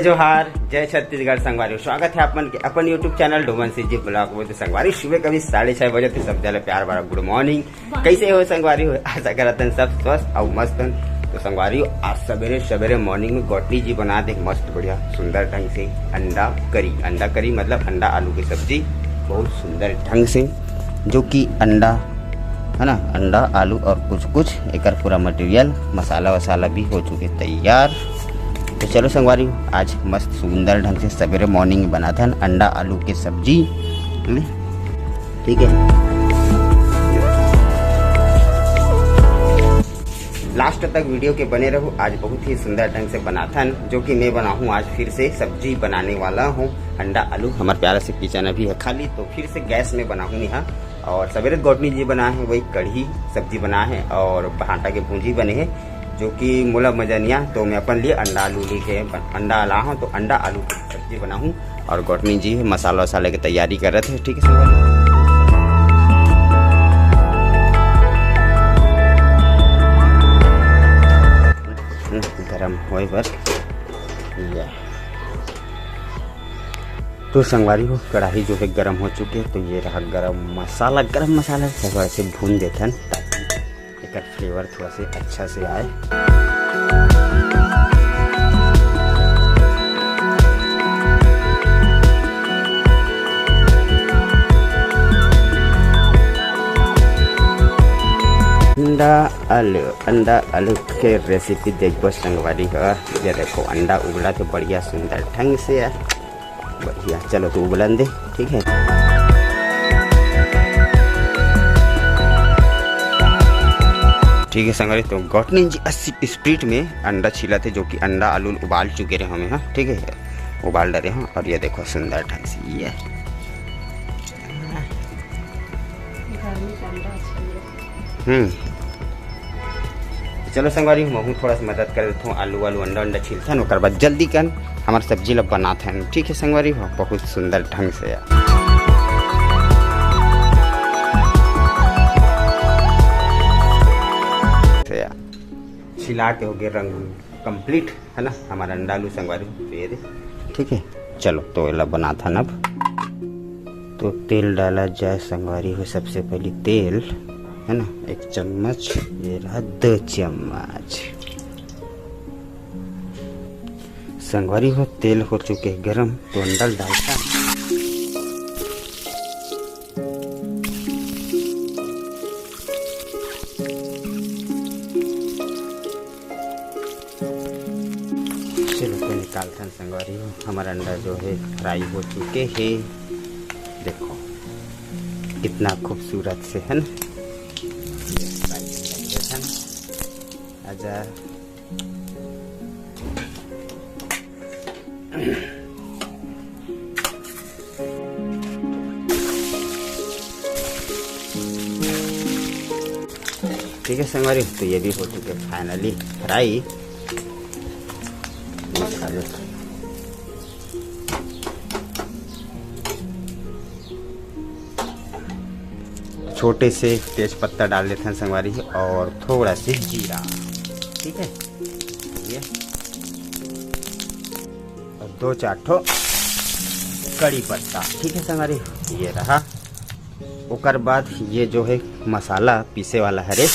जोहार, जय छत्तीसगढ़ संगवारी। स्वागत है अपन के अपन यूट्यूब चैनल डोमन सी जी ब्लॉग में। तो संगवारी सुबह कभी 6:30 बजे थे सब जले प्यार बारा गुड मॉर्निंग। कैसे हो संगवारी हो? आशा करते सब स्वस्थ और मस्त। तो संगवारी आज सवेरे सवेरे मॉर्निंग में गौटनी जी बना दे मस्त बढ़िया सुंदर ढंग से अंडा करी मतलब अंडा आलू की सब्जी बहुत सुंदर ढंग से, जो कि अंडा है ना, अंडा आलू और कुछ एक पूरा मटेरियल मसाला वसाला भी हो चुके तैयार। तो चलो संगवारी आज मस्त सुंदर ढंग से सवेरे मॉर्निंग में बना था अंडा आलू की सब्जी। ठीक है, लास्ट तक वीडियो के बने रहो। आज बहुत ही सुंदर ढंग से बना था, जो कि मैं बना हूँ आज फिर से सब्जी बनाने वाला हूँ अंडा आलू। हमारे प्यारा से किचन अभी है खाली, तो फिर से गैस में बना हूँ यहाँ। और सवेरे गौटनी जी बना है, वही कढ़ी सब्जी बना है और भांटा के भूंजी बने हैं, जो कि मोला मजनिया। तो मैं अपन लिए अंडा आलू लेके अंडा ला हूँ, तो अंडा आलू की सब्जी बना हूँ। और गौटनी जी मसाला वसाले की तैयारी कर रहे थे। ठीक है संगवारी, गरम हो पर तो संगवारी हो कढ़ाई जो है गरम हो चुके हैं। तो ये रहा गरम मसाला थोड़ा से भून देते हैं ताकि एक फ्लेवर थोड़ा से अच्छा से आए। अंडा आलू के रेसिपी देखो संगवारी का। ये देखो अंडा उबला तो बढ़िया सुंदर ढंग से है, बढ़िया। चलो तो उबलन दे, ठीक है। ठीक है संगवारी, तो गौटनी जी 80 स्पीड में अंडा छिला थे, जो कि अंडा आलू उबाल चुके रहे हमें। हाँ ठीक है, उबाल डरे हैं। और ये देखो सुंदर ढंग से ये चलो संगवारी मैं थोड़ा सा मदद कर देता हूँ। आलू अंडा छिलता है, और बाद जल्दी कर हमारे सब्जी लब बनाते हैं। ठीक है संगवारी हो, बहुत सुंदर ढंग से छिला के हो गए रंग कंप्लीट, है ना हमारा अंडा आलू संगवारी। ठीक है, चलो तो ये लब बनाता ना। तो तेल डाला जाए संगवारी हो। सबसे पहले तेल है ना 1 चम्मच, ये रहा 2 चम्मच संगवारी हो। तेल हो चुके गरम, तो अंडा डालता है। चलो तो निकालते हैं संगवारी हो। हमारा अंडा जो है फ्राई हो चुके हैं, देखो कितना खूबसूरत से है ना। आजा ठीक है संगवारी, तो ये भी हो चुके फाइनली फ्राई। छोटे से तेज पत्ता डाल देते हैं संगवारी, और थोड़ा से जीरा। ठीक है, ये और 2-4 ठो कड़ी पत्ता। ठीक है संगवारी, ये रहा। ओकर बाद ये जो है मसाला पीसे वाला हरे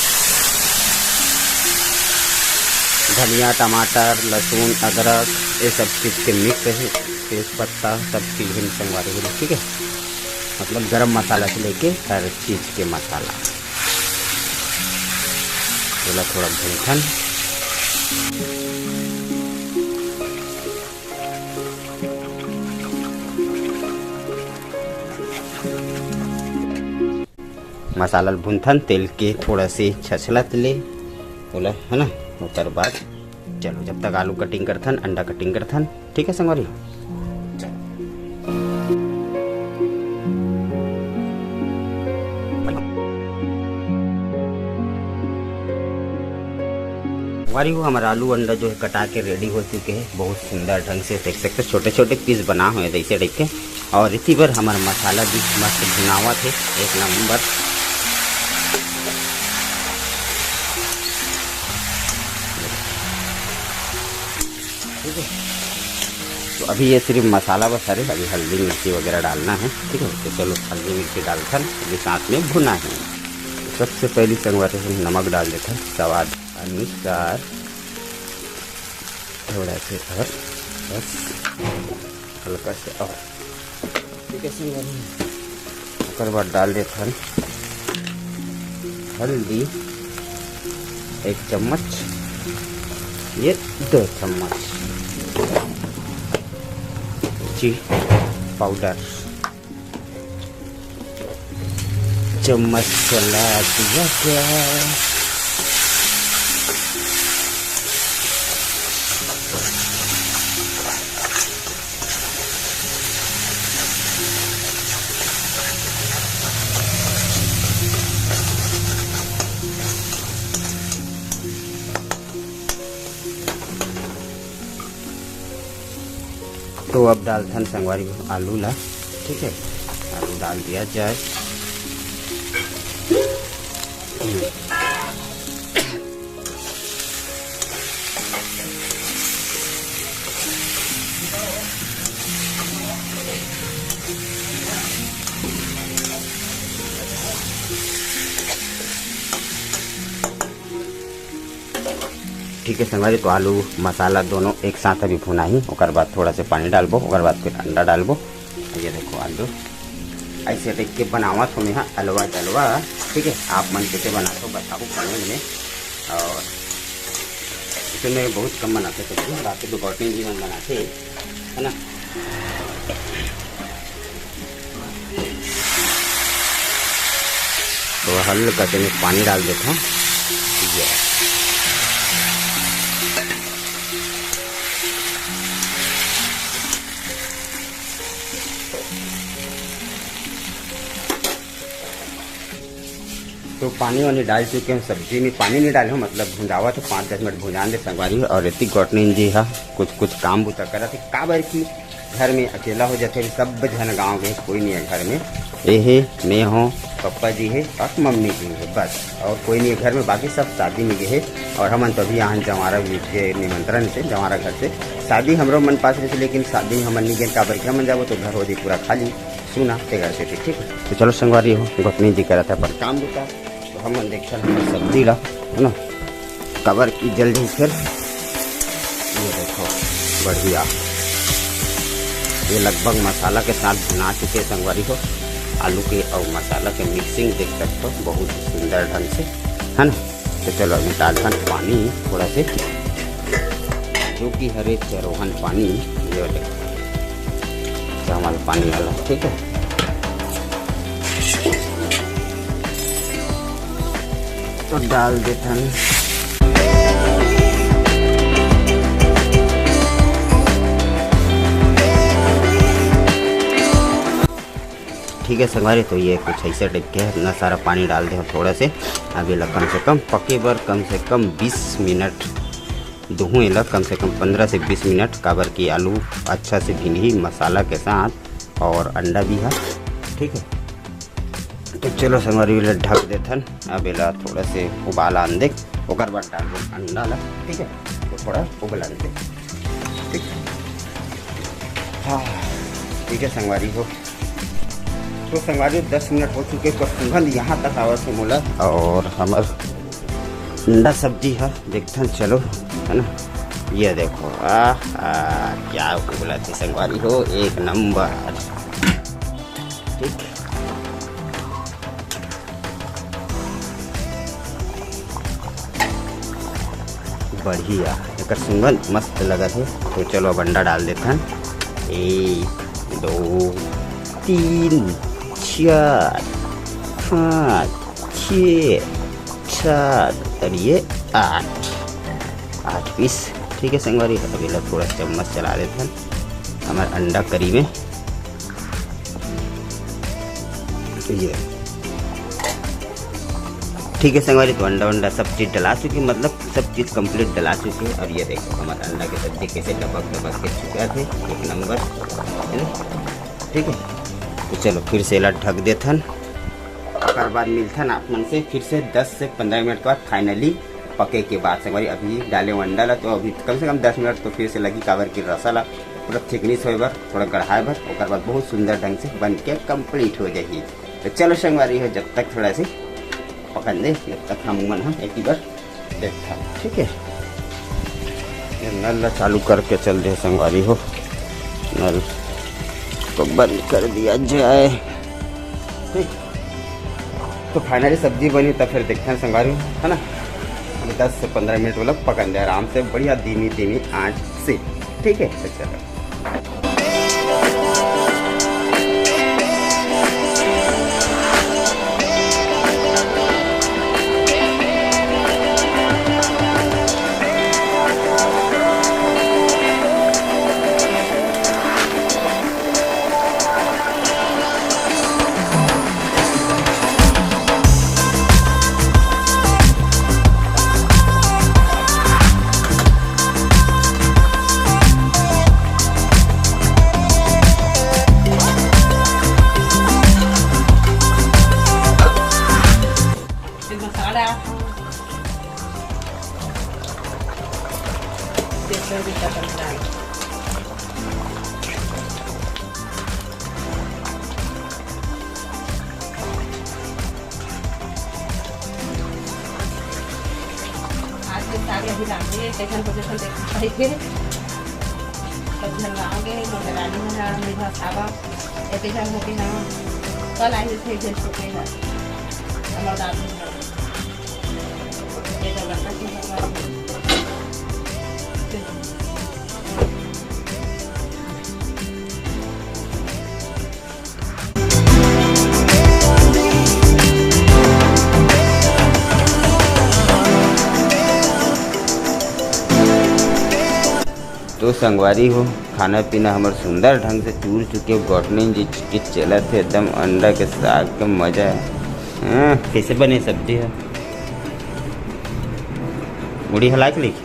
धनिया टमाटर लहसुन अदरक ये सब चीज़ के मिक्स है, तेज पत्ता सब चीज़ है संगवारी। ठीक है, मतलब गरम मसाला से लेके हर चीज़ के मसाला। थोड़ा भूनथन, मसाला भूनथन तेल के थोड़ा से छछलत ले बोला है ना। उसके बाद चलो जब तक आलू कटिंग करथन अंडा कटिंग करथन। ठीक है संगवारी, संगवारी हो हमारा आलू अंडा जो है कटा के रेडी हो चुके हैं। बहुत सुंदर ढंग से देख सकते छोटे छोटे पीस बना हुए जैसे देख के। और इसी पर हमारा मसाला भी मस्त भुनावा थे, 1 नंबर। ठीक है, तो अभी ये सिर्फ मसाला बस है, अभी हल्दी मिर्ची वगैरह डालना है। ठीक है, तो चलो हल्दी मिर्ची डालकर अभी साथ में भुना है। सबसे पहली संगवारी हम नमक डाल देते हैं स्वाद अनुसार, थोड़ा से और बस हल्का से और। ठीक है संगवारी, उसके बाद डाल देते हैं हल्दी 1 चम्मच, ये 2 चम्मच जी पाउडर, चम्मच चला दिया गया। तो अब डालते हैं संगवारी आलू ला। ठीक है, आलू डाल दिया जाए। ठीक है संगवारी, तो आलू मसाला दोनों एक साथ अभी भुना ही, और बाद थोड़ा से पानी डालबो, और बाद फिर अंडा डालबो। ये देखो आलू ऐसे देख के बनावा तो यहाँ अलवा जलवा। ठीक है, आप मन कैसे बनाते हो बताओ कमेंट में। और इसमें बहुत कम बनाते थे, बाकी तो गौटिंग भी हम बनाते है ना। तो हल्का से मैं पानी डाल देता हूँ। तो पानी वानी डाल चुके हैं, सब्जी में पानी नहीं डाले हो, मतलब भुंजावा तो 5-10 मिनट भुंजान दे संगवारी। और इतनी गौटनी जी है कुछ काम बुता करा थे का बार की घर में अकेला हो जाते, सब जन गाँव के कोई नहीं है घर में, ये है मैं हूँ, पापा जी है और मम्मी जी है, बस और कोई नहीं है घर में। बाकी सब शादी में गए है। और हम तो अभी यहाँ जवारा के निमंत्रण से जवारा घर से शादी हमरो मन पास रहे, लेकिन शादी हम नहीं गए का बार क्या मन जाबो, तो घर हो पूरा खाली सुना ते घर से। ठीक है, तो चलो संगवारी हो गौतनी जी करा था पर काम बुता, तो हम देखा सब्जी ला है ना कवर की जल्दी। फिर ये देखो बढ़िया, ये लगभग मसाला के साथ बना चुके संगवारी हो। आलू के और मसाला के मिक्सिंग देख सकते हो बहुत सुंदर ढंग से, है ना। तो चलो अभी डालता पानी थोड़ा से, जो कि हरे चरोहन पानी, ये देखो चावल पानी वाला। ठीक है, तो डाल देते हैं। ठीक है संगवारी, तो ये कुछ ऐसे टाइप के है ना, सारा पानी डाल दे थोड़ा से। अभी ला कम से कम पके बर कम से कम 20 मिनट दूँ, ला कम से कम 15 से 20 मिनट काबर की आलू अच्छा से भीनी मसाला के साथ और अंडा भी है। ठीक है, तो चलो संगवारी वाले ढक देथन। अब ला थोड़ा से उबाल आन दे, ओकर बाद डाल अंडा ला। ठीक है, तो थोड़ा उबला दे। ठीक है, हाँ ठीक है संगवारी हो। तो संगवारी 10 मिनट हो चुके, तो सुगंध यहाँ तक आवा से मोला। और हमार अंडा सब्जी है देखते चलो, है ना। ये देखो क्या उबला थी संगवारी हो, एक नंबर। ठीक, बढ़िया, एक सुगंध मस्त लगा थे। तो चलो अब अंडा डाल देते हैं। 1 2 3 4 5 6 7 और ये 8 पीस। ठीक है संगवारी, अभी लोग थोड़ा चम्मच चला देते हैं हमारे अंडा करी में। ये ठीक है संगवारी, तो अंडा सब चीज़ डला चुकी, मतलब सब चीज़ कंप्लीट डला चुकी है। और ये देखो हमारा अंडा के सब्जी कैसे टपक के चुका थे, एक नंबर, है ना। ठीक है, तो चलो फिर से ला ढक देथन। और बाद मिलथन आप मन से फिर से 10 से 15 मिनट के बाद फाइनली पके के बाद संगवारी। अभी डाले अंडा ला, तो अभी कम से कम 10 मिनट तो फिर से लगी काबर की रसा ला पूरा थिकनेस होए बर, थोड़ा गढ़ाए बर, ओकर बाद बहुत सुंदर ढंग से बन के कंप्लीट हो जाही। तो चलो संगवारी हो, जब तक थोड़ा सी पकड़ ले जब तक हम मन एक बार देखा, ठीक है। ये नल चालू करके चल रहे संगवारी हो, नल को बंद कर दिया जाए, ठीक। तो फाइनली सब्जी बनी, तो फिर देखते हैं संगवारी है ना। 10 से 15 मिनट मतलब पकड़ दे आराम से, बढ़िया धीमी धीमी आंच से, ठीक है। तो चलो साड़ी अभी लाएंगे स्टेशन पोजिशन देखिए, तब घर लाओगे मोटरानी में मेरा सावा स्टेशन होके ना कल आएंगे थे घर सोके ना हमारा दादी ये तो लगता है तो संगवारी हो, खाना पीना हमारे सुंदर ढंग से चूर चुके, गॉटनिंग जी के चला थे एकदम, अंडा के साग का मजा है। हाँ, कैसे बने सब्जी है, मुड़ी हला के लिखी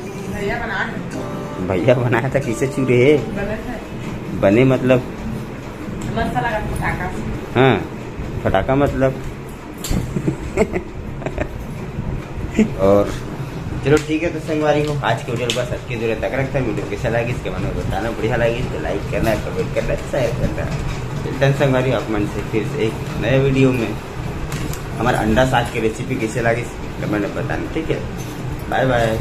भैया बनाया था, कैसे चूरे है बने, मतलब हाँ फटाका मतलब और चलो ठीक है। तो संगवारी हो, आज की वीडियो बस आज की दूर तक रखता है। वीडियो कैसा लगी इसके मन में बताना, बढ़िया लगी तो लाइक करना, कमेंट करना, शेयर करना। चलते संगवारी आप मन से फिर से एक नए वीडियो में हमारा अंडा साग की रेसिपी कैसे लगी कमेंट में बताना, ठीक है। Bye bye.